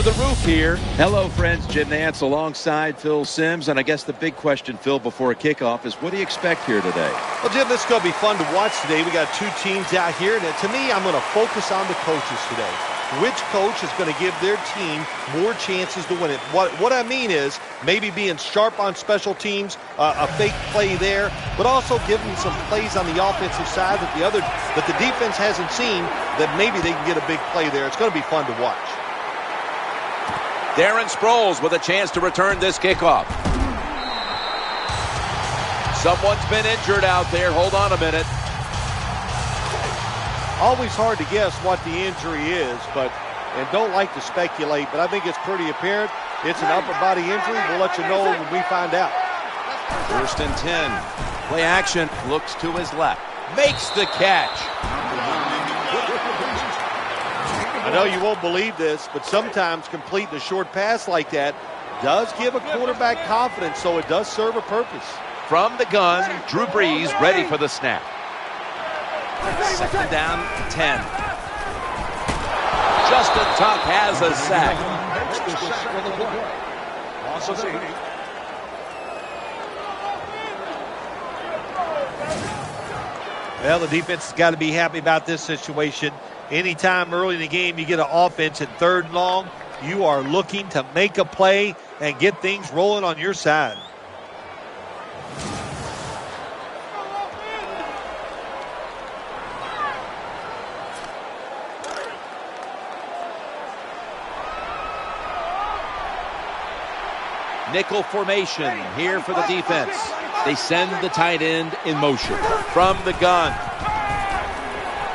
through the roof here. Hello, friends. Jim Nantz alongside Phil Simms. And I guess the big question, Phil, before a kickoff is, what do you expect here today? Well, Jim, this is going to be fun to watch today. We got two teams out here. And to me, I'm going to focus on the coaches today. Which coach is going to give their team more chances to win it? What I mean is maybe being sharp on special teams, a fake play there, but also give them some plays on the offensive side that the defense hasn't seen, that maybe they can get a big play there. It's going to be fun to watch. Darren Sproles with a chance to return this kickoff. Someone's been injured out there. Hold on a minute. Always hard to guess what the injury is, and don't like to speculate, but I think it's pretty apparent. It's an upper body injury. We'll let you know when we find out. 1st and 10. Play action. Looks to his left. Makes the catch. I know you won't believe this, but sometimes completing a short pass like that does give a quarterback confidence, so it does serve a purpose. From the gun, Drew Brees ready for the snap. 2nd down, 10. Justin Tuck has a sack. Well, the defense has got to be happy about this situation. Anytime early in the game you get an offense at 3rd and long, you are looking to make a play and get things rolling on your side. Nickel formation here for the defense. They send the tight end in motion. From the gun.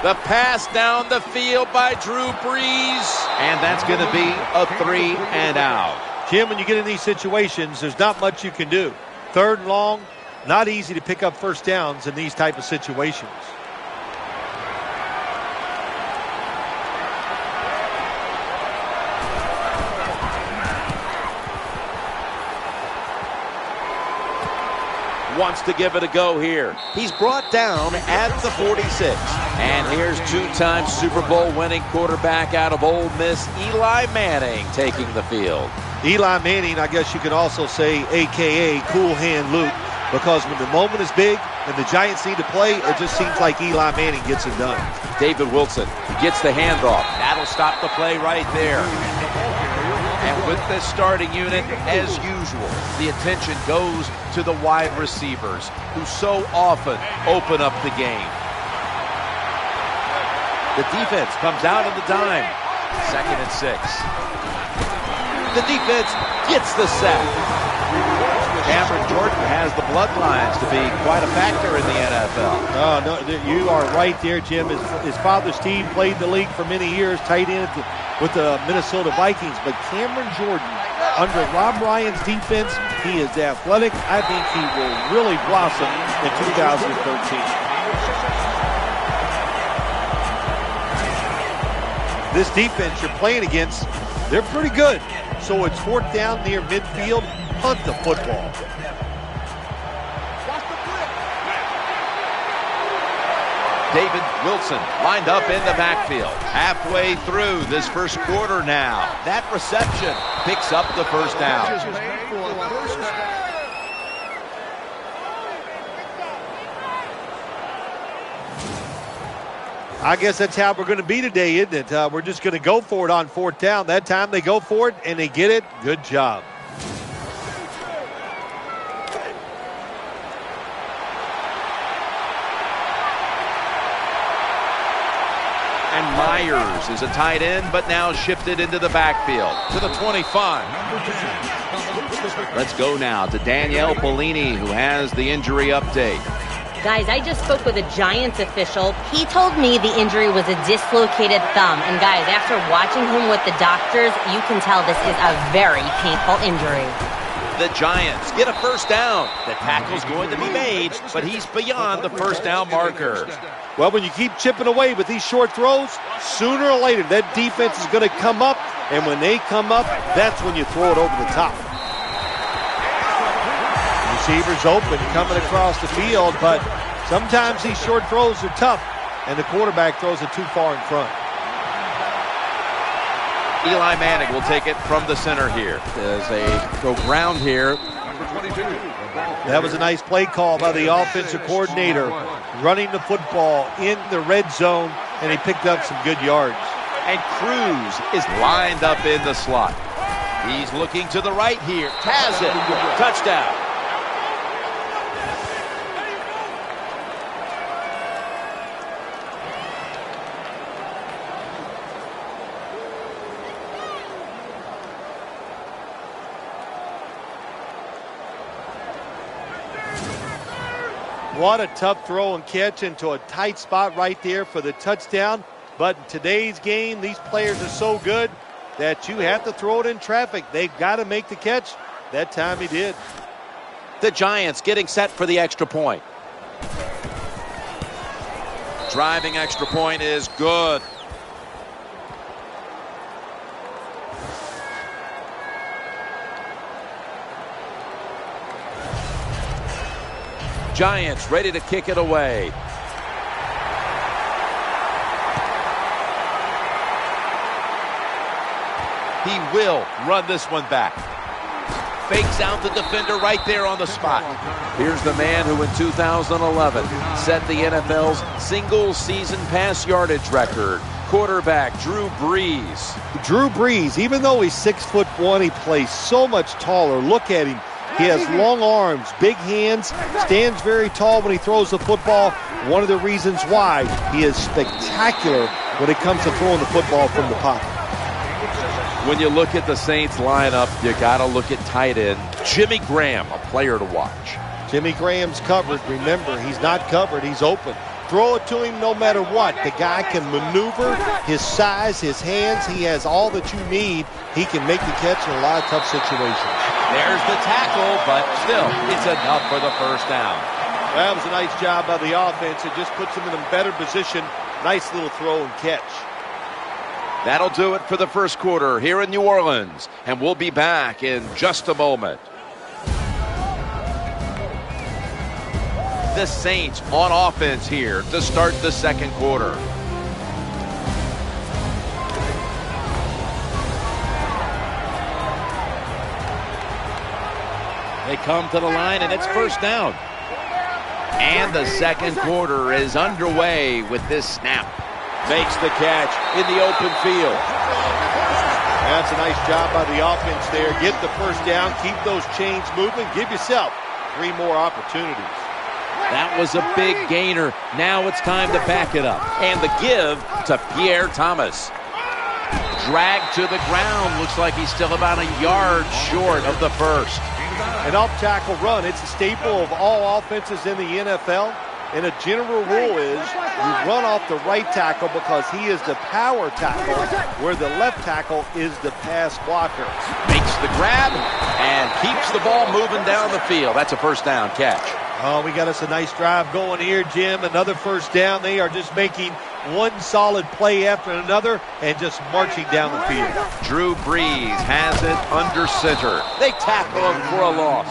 The pass down the field by Drew Brees. And that's going to be a 3 and out. Jim, when you get in these situations, there's not much you can do. 3rd and long, not easy to pick up first downs in these type of situations. Wants to give it a go here. He's brought down at the 46. And here's 2-time Super Bowl winning quarterback out of Ole Miss, Eli Manning, taking the field. Eli Manning, I guess you could also say, a.k.a. Cool Hand Luke, because when the moment is big and the Giants need to play, it just seems like Eli Manning gets it done. David Wilson gets the handoff. That'll stop the play right there. And with this starting unit, as usual, the attention goes to the wide receivers, who so often open up the game. The defense comes out on the dime. 2nd and 6. The defense gets the sack. Cameron Jordan has the bloodlines to be quite a factor in the NFL. Oh, no, you are right there, Jim. His father, Steve, played the league for many years, tight end with the Minnesota Vikings. But Cameron Jordan, under Rob Ryan's defense, he is athletic. I think he will really blossom in 2013. This defense you're playing against, they're pretty good. So it's 4th down near midfield. Punt the football. David Wilson lined up in the backfield. Halfway through this first quarter now. That reception picks up the first down. I guess that's how we're going to be today, isn't it? We're just going to go for it on 4th down. That time they go for it and they get it. Good job. And Myers is a tight end, but now shifted into the backfield to the 25. Let's go now to Danielle Bellini, who has the injury update. Guys, I just spoke with a Giants official. He told me the injury was a dislocated thumb. And guys, after watching him with the doctors, you can tell this is a very painful injury. The Giants get a first down. The tackle's going to be made, but he's beyond the first down marker. Well, when you keep chipping away with these short throws, sooner or later that defense is going to come up. And when they come up, that's when you throw it over the top. Receivers open, coming across the field, but sometimes these short throws are tough, and the quarterback throws it too far in front. Eli Manning will take it from the center here. As they go ground here. That was a nice play call by the offensive coordinator, running the football in the red zone, and he picked up some good yards. And Cruz is lined up in the slot. He's looking to the right here. Has it. Touchdown. What a tough throw and catch into a tight spot right there for the touchdown. But in today's game, these players are so good that you have to throw it in traffic. They've got to make the catch. That time he did. The Giants getting set for the extra point. Driving extra point is good. Giants ready to kick it away. He will run this one back. Fakes out the defender right there on the spot. Here's the man who in 2011 set the NFL's single season pass yardage record. Quarterback Drew Brees. Drew Brees, even though he's 6'1", he plays so much taller. Look at him. He has long arms, big hands, stands very tall when he throws the football. One of the reasons why he is spectacular when it comes to throwing the football from the pocket. When you look at the Saints lineup, you got to look at tight end Jimmy Graham, a player to watch. Jimmy Graham's covered. Remember, he's not covered. He's open. Throw it to him no matter what. The guy can maneuver, his size, his hands. He has all that you need. He can make the catch in a lot of tough situations. There's the tackle, but still, it's enough for the first down. That was a nice job by the offense. It just puts them in a better position. Nice little throw and catch. That'll do it for the first quarter here in New Orleans, and we'll be back in just a moment. The Saints on offense here to start the second quarter. They come to the line, and it's first down. And the second quarter is underway with this snap. Makes the catch in the open field. That's a nice job by the offense there. Get the first down, keep those chains moving, give yourself 3 more opportunities. That was a big gainer. Now it's time to back it up. And the give to Pierre Thomas. Dragged to the ground. Looks like he's still about a yard short of the first. An off-tackle run. It's a staple of all offenses in the NFL. And a general rule is you run off the right tackle because he is the power tackle, where the left tackle is the pass blocker. Makes the grab and keeps the ball moving down the field. That's a first down catch. Oh, we got us a nice drive going here, Jim. Another first down. They are just making one solid play after another and just marching down the field. Drew Brees has it under center. They tackle him for a loss.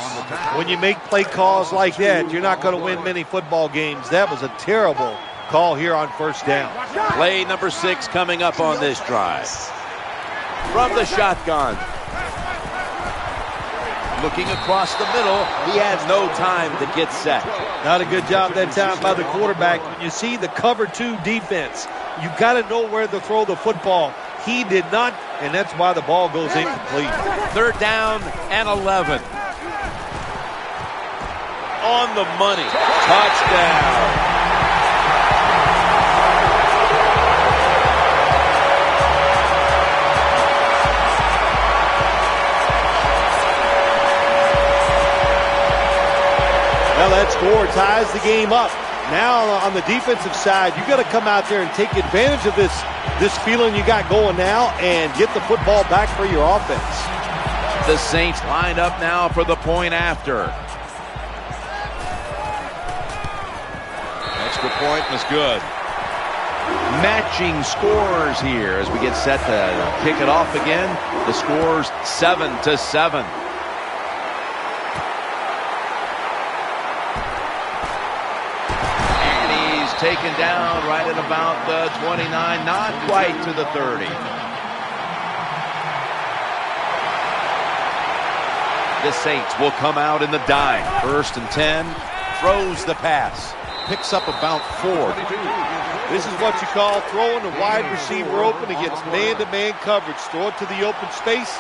When you make play calls like that, you're not going to win many football games. That was a terrible call here on first down. Play number 6 coming up on this drive. From the shotgun. Looking across the middle, he has no time to get set. Not a good job that time by the quarterback. When you see the cover 2 defense, you got to know where to throw the football. He did not, and that's why the ball goes incomplete. Third down and 11. On the money. Touchdown. Well, that score ties the game up. Now on the defensive side, you got to come out there and take advantage of this feeling you got going now and get the football back for your offense. The Saints lined up now for the point after. Extra point was good. Matching scores here as we get set to kick it off again. The score's 7-7. Taken down right at about the 29, not quite to the 30. The Saints will come out in the dime. 1st and 10. Throws the pass. Picks up about 4. This is what you call throwing the wide receiver open against man-to-man coverage. Throw it to the open space.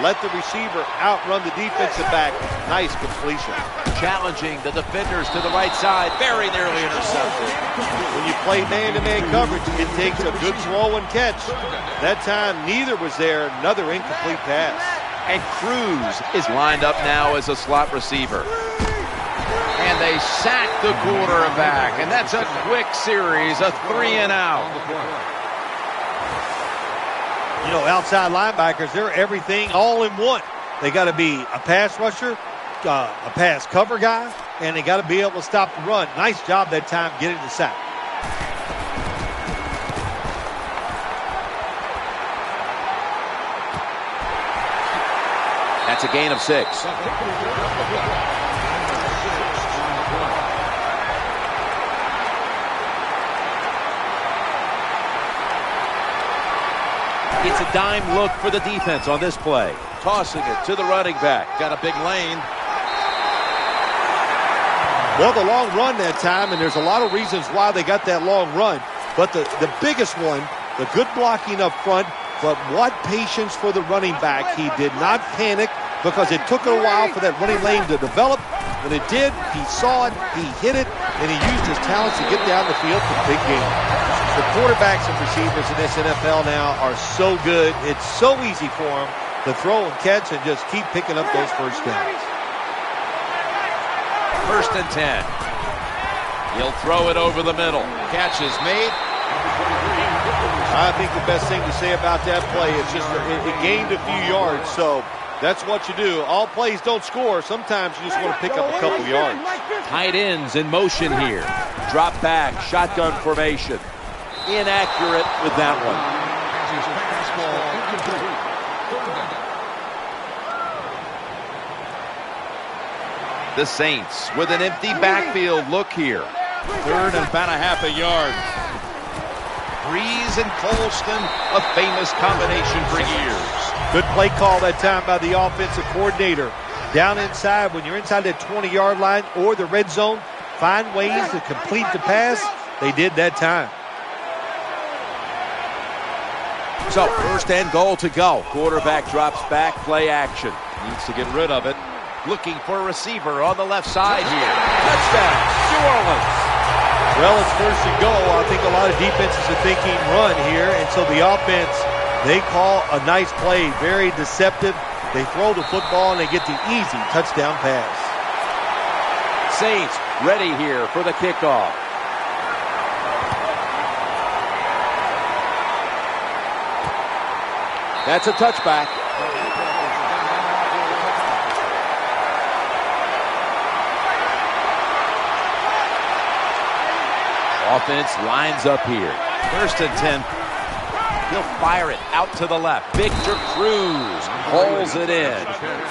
Let the receiver outrun the defensive back. Nice completion. Challenging the defenders to the right side. Very nearly intercepted. When you play man-to-man coverage, it takes a good throw and catch. That time, neither was there. Another incomplete pass. And Cruz is lined up now as a slot receiver. And they sack the quarterback. And that's a quick series, a 3-and-out. You know, outside linebackers, they're everything all in one. They got to be a pass rusher, a pass cover guy, and they got to be able to stop the run. Nice job that time getting the sack. That's a gain of 6. It's a dime look for the defense on this play. Tossing it to the running back. Got a big lane. Well, the long run that time, and there's a lot of reasons why they got that long run. But the biggest one, the good blocking up front, but what patience for the running back. He did not panic because it took a while for that running lane to develop. When it did, he saw it, he hit it, and he used his talents to get down the field for the big game. The quarterbacks and receivers in this NFL now are so good. It's so easy for them to throw and catch and just keep picking up those first downs. 1st and 10. He'll throw it over the middle. Catch is made. I think the best thing to say about that play is just it gained a few yards, so that's what you do. All plays don't score. Sometimes you just want to pick up a couple yards. Tight ends in motion here. Drop back, shotgun formation. Inaccurate with that one. The Saints with an empty backfield look here. 3rd and about a half a yard. Breeze and Colston, a famous combination for years. Good play call that time by the offensive coordinator. Down inside, when you're inside that 20-yard line or the red zone, find ways to complete the pass. They did that time. So 1st and goal to go. Quarterback drops back, play action. Needs to get rid of it. Looking for a receiver on the left side here. Touchdown, New Orleans. Well, it's 1st and goal. I think a lot of defenses are thinking run here, and so the offense, they call a nice play, very deceptive. They throw the football, and they get the easy touchdown pass. Saints ready here for the kickoff. That's a touchback. Offense lines up here. 1st and 10. He'll fire it out to the left. Victor Cruz hauls it in.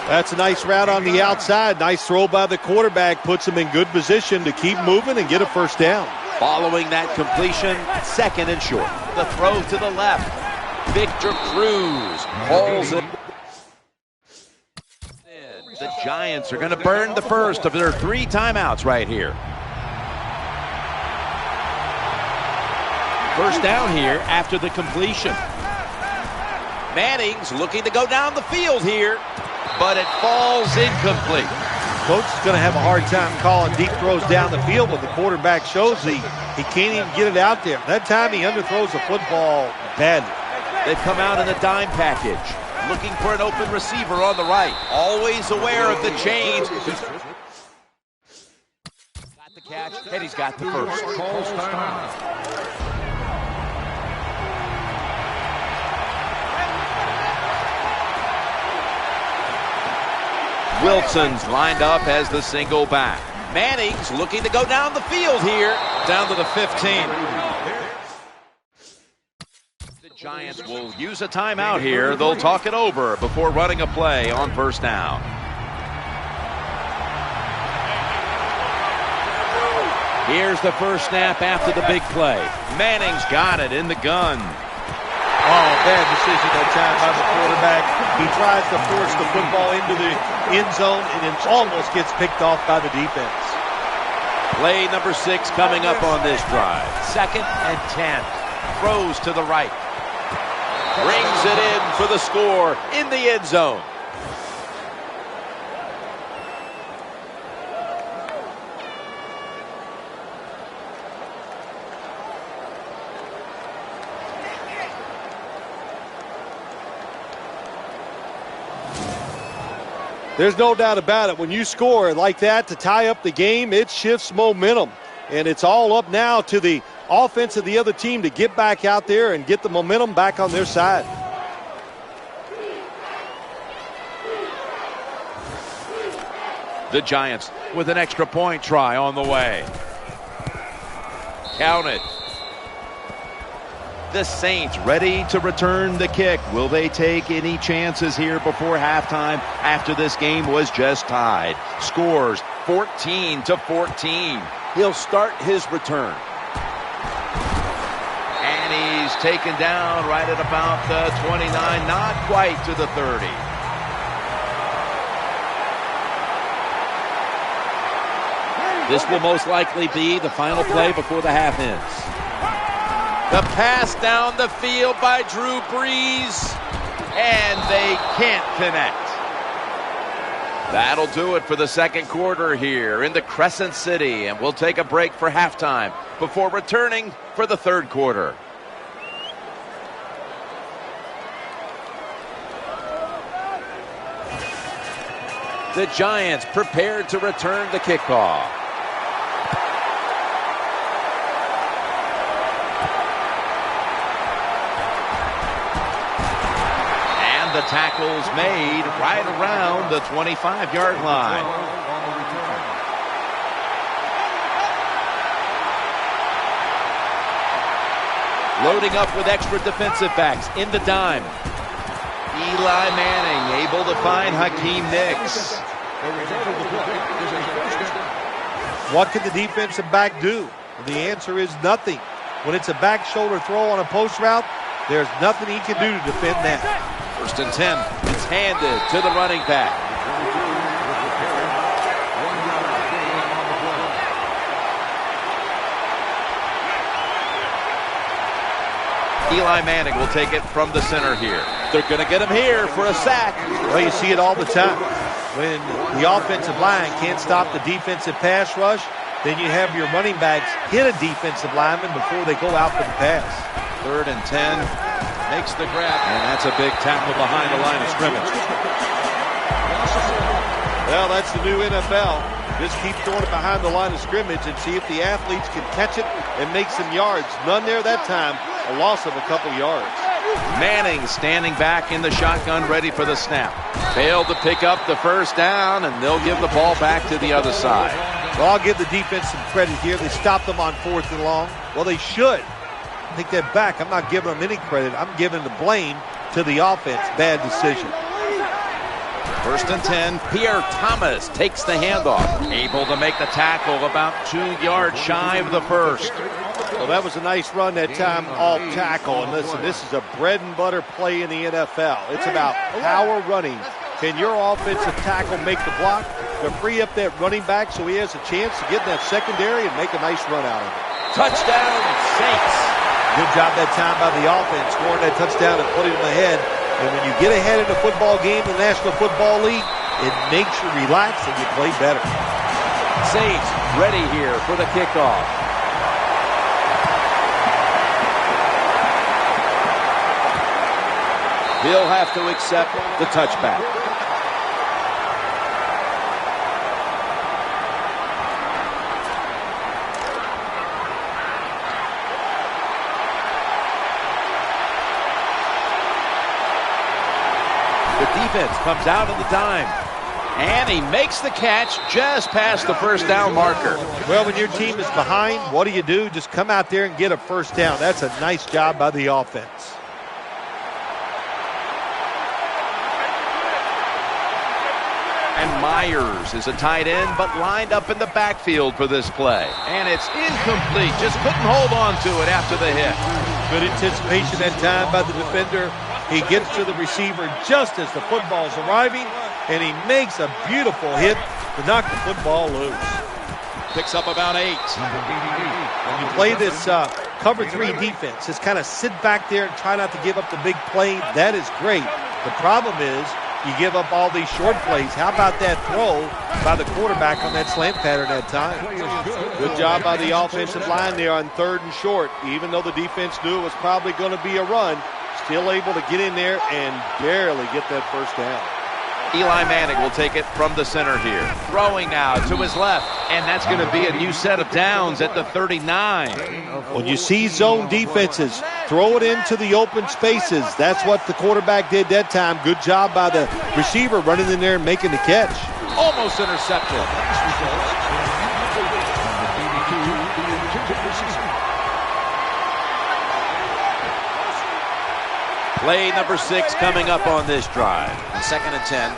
That's a nice route on the outside. Nice throw by the quarterback. Puts him in good position to keep moving and get a 1st down. Following that completion, 2nd and short. The throw to the left. Victor Cruz hauls it. The Giants are going to burn the first of their 3 timeouts right here. 1st down here after the completion. Manning's looking to go down the field here, but it falls incomplete. Coach is going to have a hard time calling deep throws down the field when the quarterback shows he can't even get it out there. That time he underthrows the football badly. They've come out in a dime package, looking for an open receiver on the right. Always aware of the change. Got the catch, and he's got the first. Wilson's lined up as the single back. Manning's looking to go down the field here, down to the 15. The Giants will use a timeout here. They'll talk it over before running a play on 1st down. Here's the first snap after the big play. Manning's got it in the gun. Oh, bad decision that time by the quarterback. He tries to force the football into the end zone, and it almost gets picked off by the defense. Play number 6 coming up on this drive. 2nd and 10. Throws to the right. Brings it in for the score in the end zone. There's no doubt about it. When you score like that to tie up the game, it shifts momentum. And it's all up now to the offense of the other team to get back out there and get the momentum back on their side. The Giants with an extra point try on the way. Counted. The Saints ready to return the kick. Will they take any chances here before halftime after this game was just tied? Scores 14-14. He'll start his return. And he's taken down right at about the 29, not quite to the 30. This will most likely be the final play before the half ends. The pass down the field by Drew Brees, and they can't connect. That'll do it for the second quarter here in the Crescent City, and we'll take a break for halftime before returning for the third quarter. The Giants prepared to return the kickoff. The tackle's made right around the 25-yard line. Loading up with extra defensive backs in the dime. Eli Manning able to find Hakeem Nicks. What can the defensive back do? The answer is nothing. When it's a back shoulder throw on a post route, there's nothing he can do to defend that. 1st and 10. It's handed to the running back. Eli Manning will take it from the center here. They're going to get him here for a sack. Well, you see it all the time. When the offensive line can't stop the defensive pass rush, then you have your running backs hit a defensive lineman before they go out for the pass. 3rd and 10. Makes the grab, and that's a big tackle behind the line of scrimmage. Well, that's the new NFL. Just keep throwing it behind the line of scrimmage and see if the athletes can catch it and make some yards. None there that time. A loss of a couple yards. Manning standing back in the shotgun, ready for the snap. Failed to pick up the first down, and they'll give the ball back to the other side. Well, I'll give the defense some credit here. They stopped them on 4th and long. Well, they should. Take that back. I'm not giving them any credit. I'm giving the blame to the offense. Bad decision. 1st and 10. Pierre Thomas takes the handoff. Able to make the tackle about 2 yards shy of the first. Well, that was a nice run that time off tackle. And listen, this is a bread and butter play in the NFL. It's about power running. Can your offensive tackle make the block to free up that running back so he has a chance to get in that secondary and make a nice run out of it? Touchdown, Saints. Good job that time by the offense, scoring that touchdown and putting them ahead. And when you get ahead in a football game in the National Football League, it makes you relax and you play better. Saints ready here for the kickoff. He'll have to accept the touchback. The defense comes out of the dime. And he makes the catch just past the first down marker. Well, when your team is behind, what do? Just come out there and get a first down. That's a nice job by the offense. And Myers is a tight end, but lined up in the backfield for this play. And it's incomplete. Just couldn't hold on to it after the hit. Good anticipation that time by the defender. He gets to the receiver just as the football's arriving, and he makes a beautiful hit to knock the football loose. Picks up about 8. When you play this cover 3 defense, just kind of sit back there and try not to give up the big play. That is great. The problem is you give up all these short plays. How about that throw by the quarterback on that slant pattern that time? Good job by the offensive line there on 3rd and short. Even though the defense knew it was probably going to be a run, still able to get in there and barely get that first down. Eli Manning will take it from the center here. Throwing now to his left, and that's going to be a new set of downs at the 39. When you see zone defenses, throw it into the open spaces. That's what the quarterback did that time. Good job by the receiver running in there and making the catch. Almost intercepted. Play number 6 coming up on this drive. 2nd and 10.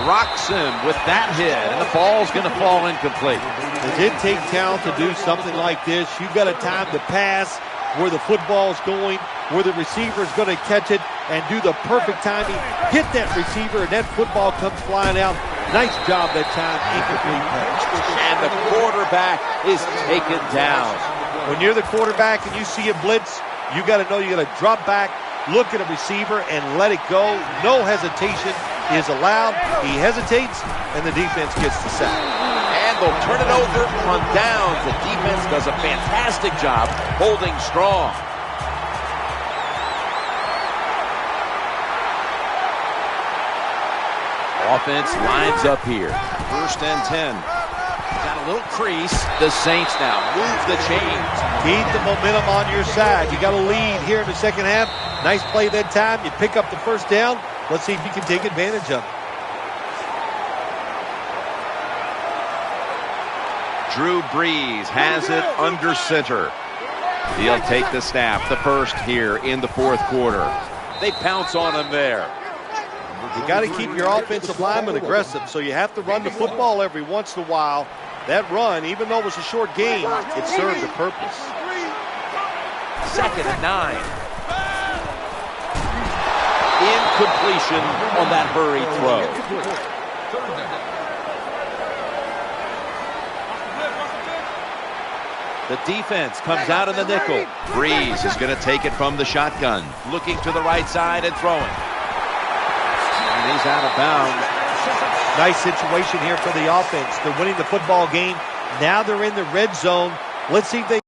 Rocks him with that hit, and the ball's going to fall incomplete. It did take talent to do something like this. You've got a time to pass where the football's going, where the receiver's going to catch it and do the perfect timing. Hit that receiver, and that football comes flying out. Nice job that time. Incomplete pass. And the quarterback is taken down. When you're the quarterback and you see a blitz, you got to know you got to drop back, look at a receiver, and let it go. No hesitation is allowed. He hesitates, and the defense gets the sack. And they'll turn it over on downs. The defense does a fantastic job holding strong. Offense lines up here. 1st and 10. Got a little crease. The Saints now move the chains. Keep the momentum on your side. You got a lead here in the second half. Nice play that time. You pick up the first down. Let's see if you can take advantage of it. Drew Brees has it under center. He'll take the snap, the first here in the 4th quarter. They pounce on him there. You got to keep your offensive lineman aggressive, so you have to run the football every once in a while. That run, even though it was a short game, it served a purpose. 2nd and 9. Incompletion on that hurried throw. The defense comes out in the nickel. Brees is going to take it from the shotgun. Looking to the right side and throwing. And he's out of bounds. Nice situation here for the offense. They're winning the football game. Now they're in the red zone. Let's see if they